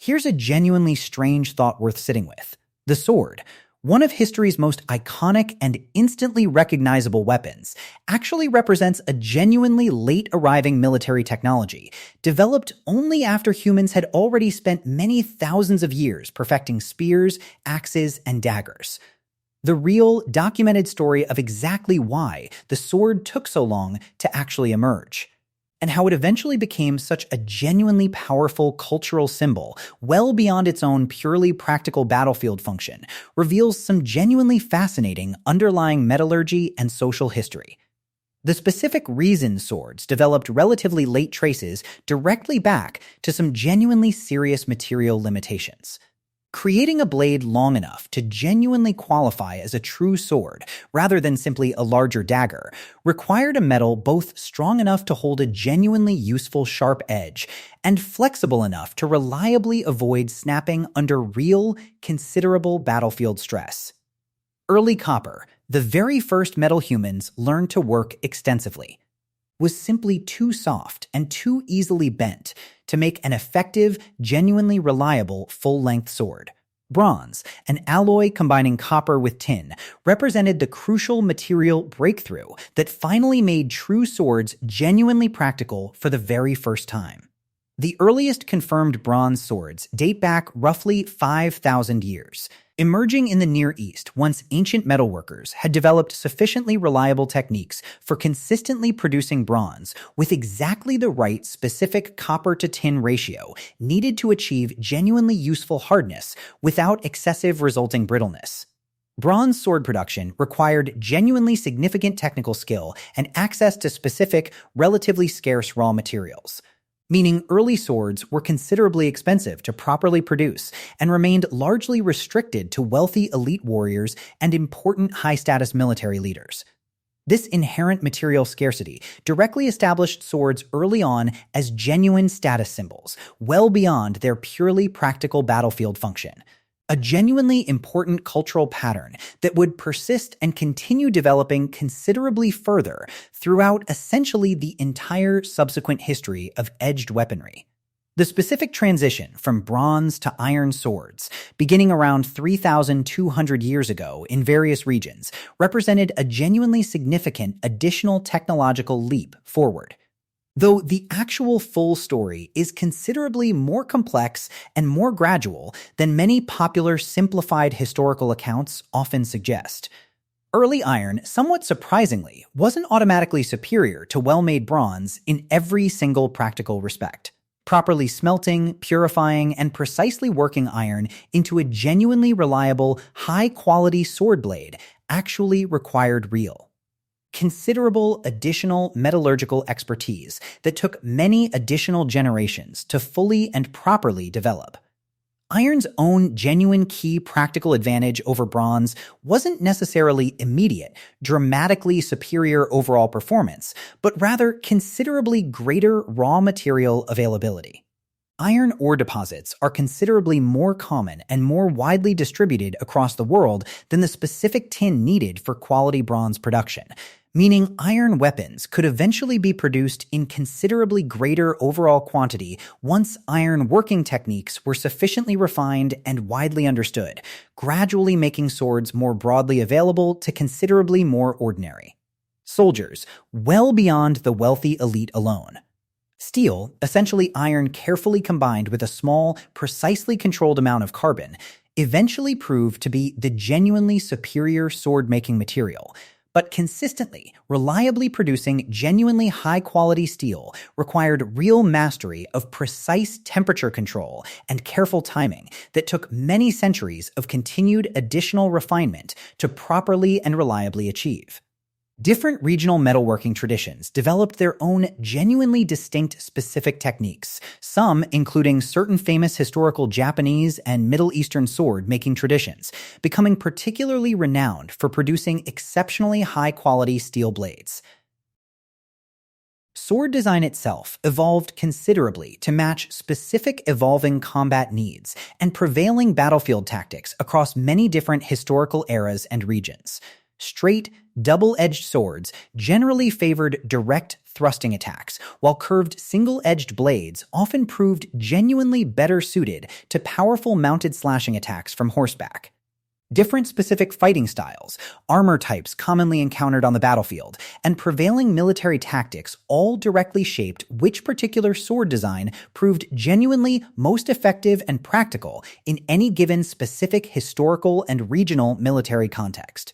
Here's a genuinely strange thought worth sitting with. The sword, one of history's most iconic and instantly recognizable weapons, actually represents a genuinely late-arriving military technology, developed only after humans had already spent many thousands of years perfecting spears, axes, and daggers. The real, documented story of exactly why the sword took so long to actually emerge, and how it eventually became such a genuinely powerful cultural symbol, well beyond its own purely practical battlefield function, reveals some genuinely fascinating underlying metallurgy and social history. The specific reason swords developed relatively late traces directly back to some genuinely serious material limitations. Creating a blade long enough to genuinely qualify as a true sword, rather than simply a larger dagger, required a metal both strong enough to hold a genuinely useful sharp edge and flexible enough to reliably avoid snapping under real, considerable battlefield stress. Early copper, the very first metal humans learned to work extensively, was simply too soft and too easily bent to make an effective, genuinely reliable full-length sword. Bronze, an alloy combining copper with tin, represented the crucial material breakthrough that finally made true swords genuinely practical for the very first time. The earliest confirmed bronze swords date back roughly 5,000 years, emerging in the Near East once ancient metalworkers had developed sufficiently reliable techniques for consistently producing bronze with exactly the right specific copper-to-tin ratio needed to achieve genuinely useful hardness without excessive resulting brittleness. Bronze sword production required genuinely significant technical skill and access to specific, relatively scarce raw materials, meaning early swords were considerably expensive to properly produce and remained largely restricted to wealthy elite warriors and important high-status military leaders. This inherent material scarcity directly established swords early on as genuine status symbols, well beyond their purely practical battlefield function. A genuinely important cultural pattern that would persist and continue developing considerably further throughout essentially the entire subsequent history of edged weaponry. The specific transition from bronze to iron swords, beginning around 3,200 years ago in various regions, represented a genuinely significant additional technological leap forward. Though the actual full story is considerably more complex and more gradual than many popular simplified historical accounts often suggest. Early iron, somewhat surprisingly, wasn't automatically superior to well-made bronze in every single practical respect. Properly smelting, purifying, and precisely working iron into a genuinely reliable, high-quality sword blade actually required considerable additional metallurgical expertise that took many additional generations to fully and properly develop. Iron's own genuine key practical advantage over bronze wasn't necessarily immediate, dramatically superior overall performance, but rather considerably greater raw material availability. Iron ore deposits are considerably more common and more widely distributed across the world than the specific tin needed for quality bronze production, meaning iron weapons could eventually be produced in considerably greater overall quantity once iron working techniques were sufficiently refined and widely understood, gradually making swords more broadly available to considerably more ordinary soldiers, well beyond the wealthy elite alone. Steel, essentially iron carefully combined with a small, precisely controlled amount of carbon, eventually proved to be the genuinely superior sword-making material. But consistently, reliably producing genuinely high-quality steel required real mastery of precise temperature control and careful timing that took many centuries of continued additional refinement to properly and reliably achieve. Different regional metalworking traditions developed their own genuinely distinct specific techniques, some including certain famous historical Japanese and Middle Eastern sword-making traditions, becoming particularly renowned for producing exceptionally high-quality steel blades. Sword design itself evolved considerably to match specific evolving combat needs and prevailing battlefield tactics across many different historical eras and regions. Straight, double-edged swords generally favored direct thrusting attacks, while curved single-edged blades often proved genuinely better suited to powerful mounted slashing attacks from horseback. Different specific fighting styles, armor types commonly encountered on the battlefield, and prevailing military tactics all directly shaped which particular sword design proved genuinely most effective and practical in any given specific historical and regional military context.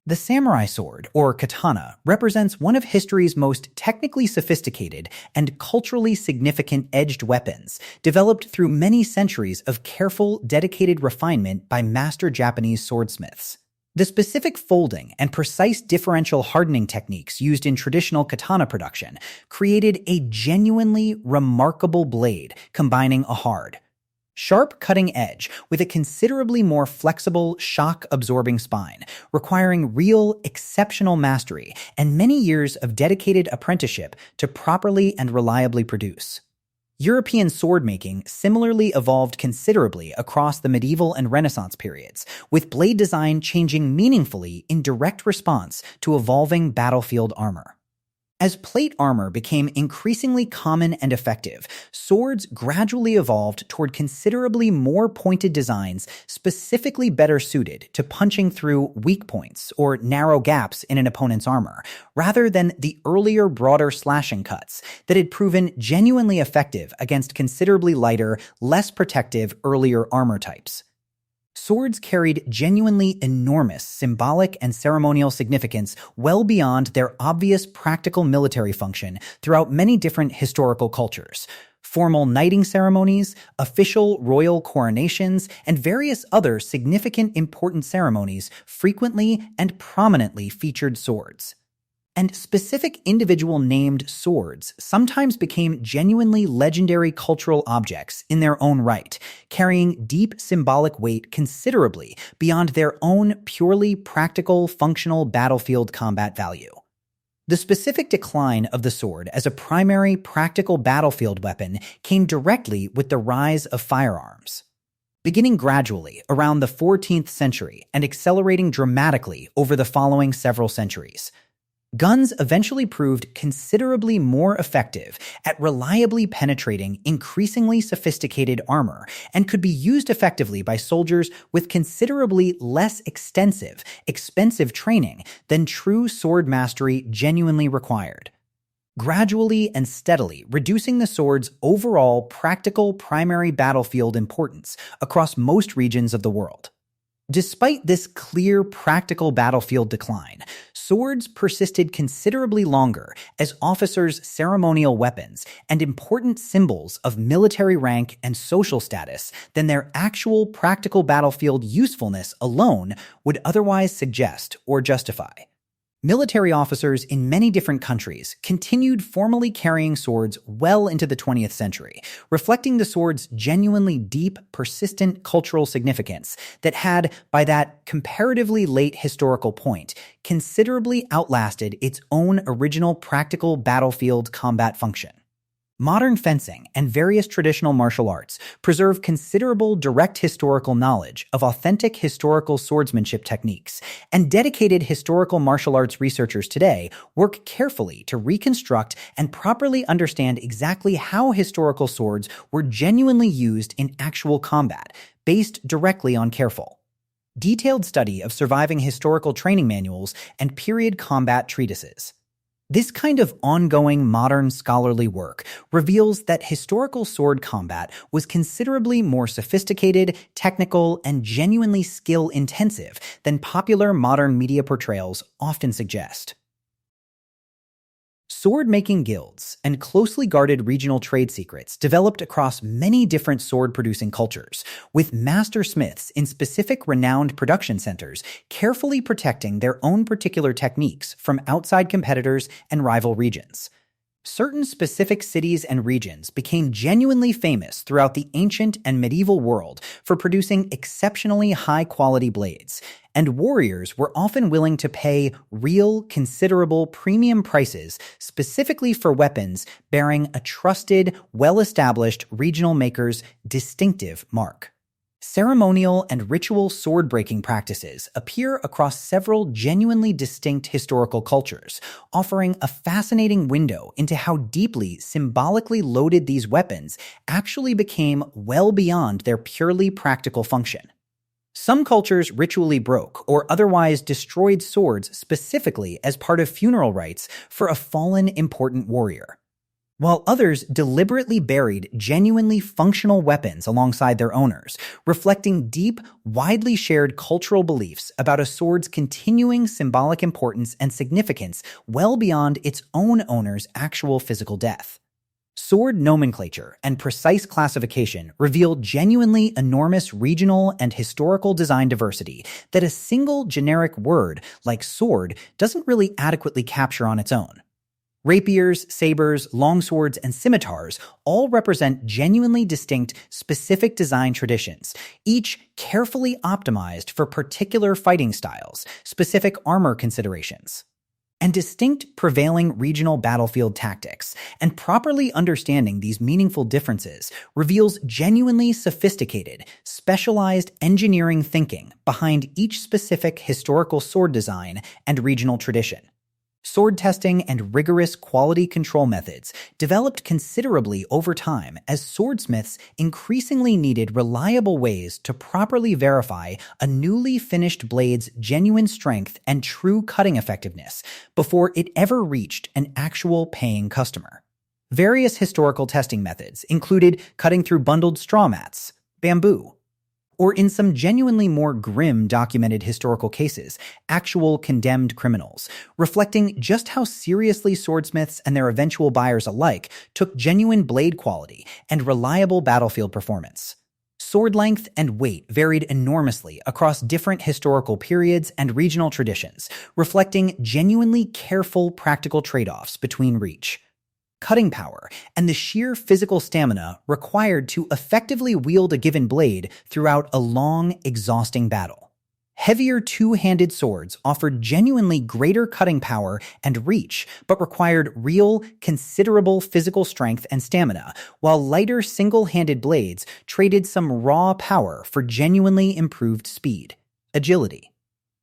The samurai sword, or katana, represents one of history's most technically sophisticated and culturally significant edged weapons, developed through many centuries of careful, dedicated refinement by master Japanese swordsmiths. The specific folding and precise differential hardening techniques used in traditional katana production created a genuinely remarkable blade combining a hard, sharp cutting edge with a considerably more flexible, shock-absorbing spine, requiring real, exceptional mastery and many years of dedicated apprenticeship to properly and reliably produce. European sword-making similarly evolved considerably across the medieval and Renaissance periods, with blade design changing meaningfully in direct response to evolving battlefield armor. As plate armor became increasingly common and effective, swords gradually evolved toward considerably more pointed designs specifically better suited to punching through weak points or narrow gaps in an opponent's armor, rather than the earlier broader slashing cuts that had proven genuinely effective against considerably lighter, less protective earlier armor types. Swords carried genuinely enormous symbolic and ceremonial significance well beyond their obvious practical military function throughout many different historical cultures. Formal knighting ceremonies, official royal coronations, and various other significant important ceremonies frequently and prominently featured swords. And specific individual named swords sometimes became genuinely legendary cultural objects in their own right, carrying deep symbolic weight considerably beyond their own purely practical, functional battlefield combat value. The specific decline of the sword as a primary practical battlefield weapon came directly with the rise of firearms. Beginning gradually around the 14th century and accelerating dramatically over the following several centuries, guns eventually proved considerably more effective at reliably penetrating increasingly sophisticated armor and could be used effectively by soldiers with considerably less expensive training than true sword mastery genuinely required, gradually and steadily reducing the sword's overall practical primary battlefield importance across most regions of the world. Despite this clear practical battlefield decline, swords persisted considerably longer as officers' ceremonial weapons and important symbols of military rank and social status than their actual practical battlefield usefulness alone would otherwise suggest or justify. Military officers in many different countries continued formally carrying swords well into the 20th century, reflecting the sword's genuinely deep, persistent cultural significance that had, by that comparatively late historical point, considerably outlasted its own original practical battlefield combat function. Modern fencing and various traditional martial arts preserve considerable direct historical knowledge of authentic historical swordsmanship techniques, and dedicated historical martial arts researchers today work carefully to reconstruct and properly understand exactly how historical swords were genuinely used in actual combat, based directly on careful, detailed study of surviving historical training manuals and period combat treatises. This kind of ongoing modern scholarly work reveals that historical sword combat was considerably more sophisticated, technical, and genuinely skill-intensive than popular modern media portrayals often suggest. Sword-making guilds and closely guarded regional trade secrets developed across many different sword-producing cultures, with master smiths in specific renowned production centers carefully protecting their own particular techniques from outside competitors and rival regions. Certain specific cities and regions became genuinely famous throughout the ancient and medieval world for producing exceptionally high-quality blades, and warriors were often willing to pay real, considerable premium prices specifically for weapons bearing a trusted, well-established regional maker's distinctive mark. Ceremonial and ritual sword-breaking practices appear across several genuinely distinct historical cultures, offering a fascinating window into how deeply symbolically loaded these weapons actually became well beyond their purely practical function. Some cultures ritually broke or otherwise destroyed swords specifically as part of funeral rites for a fallen important warrior, while others deliberately buried genuinely functional weapons alongside their owners, reflecting deep, widely shared cultural beliefs about a sword's continuing symbolic importance and significance well beyond its own owner's actual physical death. Sword nomenclature and precise classification reveal genuinely enormous regional and historical design diversity that a single generic word like sword doesn't really adequately capture on its own. Rapiers, sabers, longswords, and scimitars all represent genuinely distinct, specific design traditions, each carefully optimized for particular fighting styles, specific armor considerations, and distinct prevailing regional battlefield tactics. And properly understanding these meaningful differences reveals genuinely sophisticated, specialized engineering thinking behind each specific historical sword design and regional tradition. Sword testing and rigorous quality control methods developed considerably over time as swordsmiths increasingly needed reliable ways to properly verify a newly finished blade's genuine strength and true cutting effectiveness before it ever reached an actual paying customer. Various historical testing methods included cutting through bundled straw mats, bamboo, or in some genuinely more grim documented historical cases, actual condemned criminals, reflecting just how seriously swordsmiths and their eventual buyers alike took genuine blade quality and reliable battlefield performance. Sword length and weight varied enormously across different historical periods and regional traditions, reflecting genuinely careful practical trade-offs between reach, cutting power, and the sheer physical stamina required to effectively wield a given blade throughout a long, exhausting battle. Heavier two-handed swords offered genuinely greater cutting power and reach, but required real, considerable physical strength and stamina, while lighter single-handed blades traded some raw power for genuinely improved speed, agility,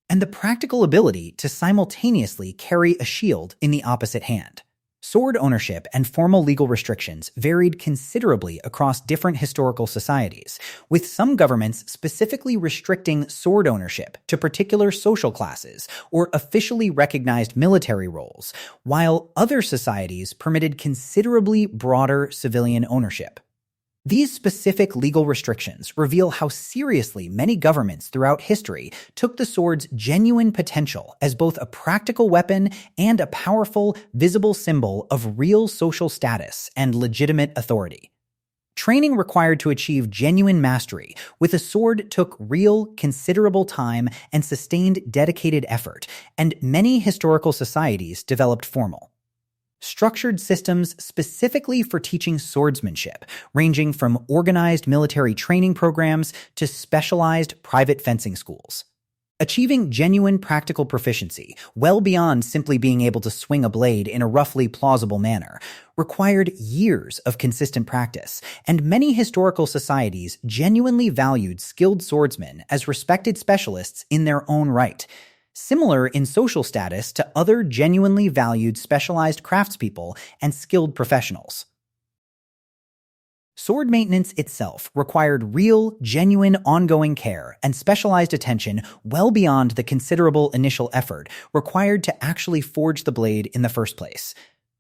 and the practical ability to simultaneously carry a shield in the opposite hand. Sword ownership and formal legal restrictions varied considerably across different historical societies, with some governments specifically restricting sword ownership to particular social classes or officially recognized military roles, while other societies permitted considerably broader civilian ownership. These specific legal restrictions reveal how seriously many governments throughout history took the sword's genuine potential as both a practical weapon and a powerful, visible symbol of real social status and legitimate authority. Training required to achieve genuine mastery with a sword took real, considerable time and sustained dedicated effort, and many historical societies developed formal, structured systems specifically for teaching swordsmanship, ranging from organized military training programs to specialized private fencing schools. Achieving genuine practical proficiency, well beyond simply being able to swing a blade in a roughly plausible manner, required years of consistent practice, and many historical societies genuinely valued skilled swordsmen as respected specialists in their own right, similar in social status to other genuinely valued specialized craftspeople and skilled professionals. Sword maintenance itself required real, genuine, ongoing care and specialized attention well beyond the considerable initial effort required to actually forge the blade in the first place.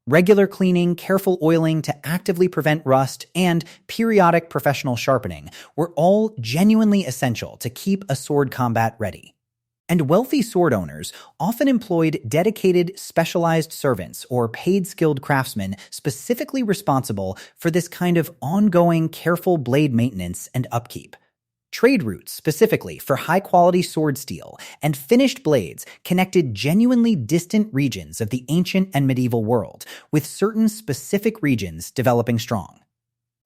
Regular cleaning, careful oiling to actively prevent rust, and periodic professional sharpening were all genuinely essential to keep a sword combat ready. And wealthy sword owners often employed dedicated, specialized servants or paid skilled craftsmen specifically responsible for this kind of ongoing, careful blade maintenance and upkeep. Trade routes, specifically for high-quality sword steel and finished blades, connected genuinely distant regions of the ancient and medieval world, with certain specific regions developing strong,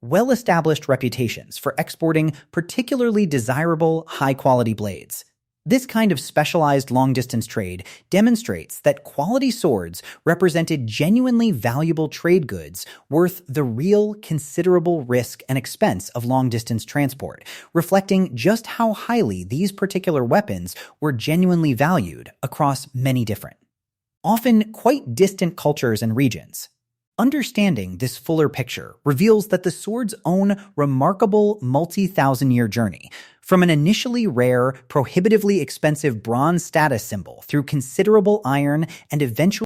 well-established reputations for exporting particularly desirable, high-quality blades. This kind of specialized long-distance trade demonstrates that quality swords represented genuinely valuable trade goods worth the real considerable risk and expense of long-distance transport, reflecting just how highly these particular weapons were genuinely valued across many different, often quite distant cultures and regions. Understanding this fuller picture reveals that the sword's own remarkable multi-thousand-year journey, from an initially rare, prohibitively expensive bronze status symbol through considerable iron and eventually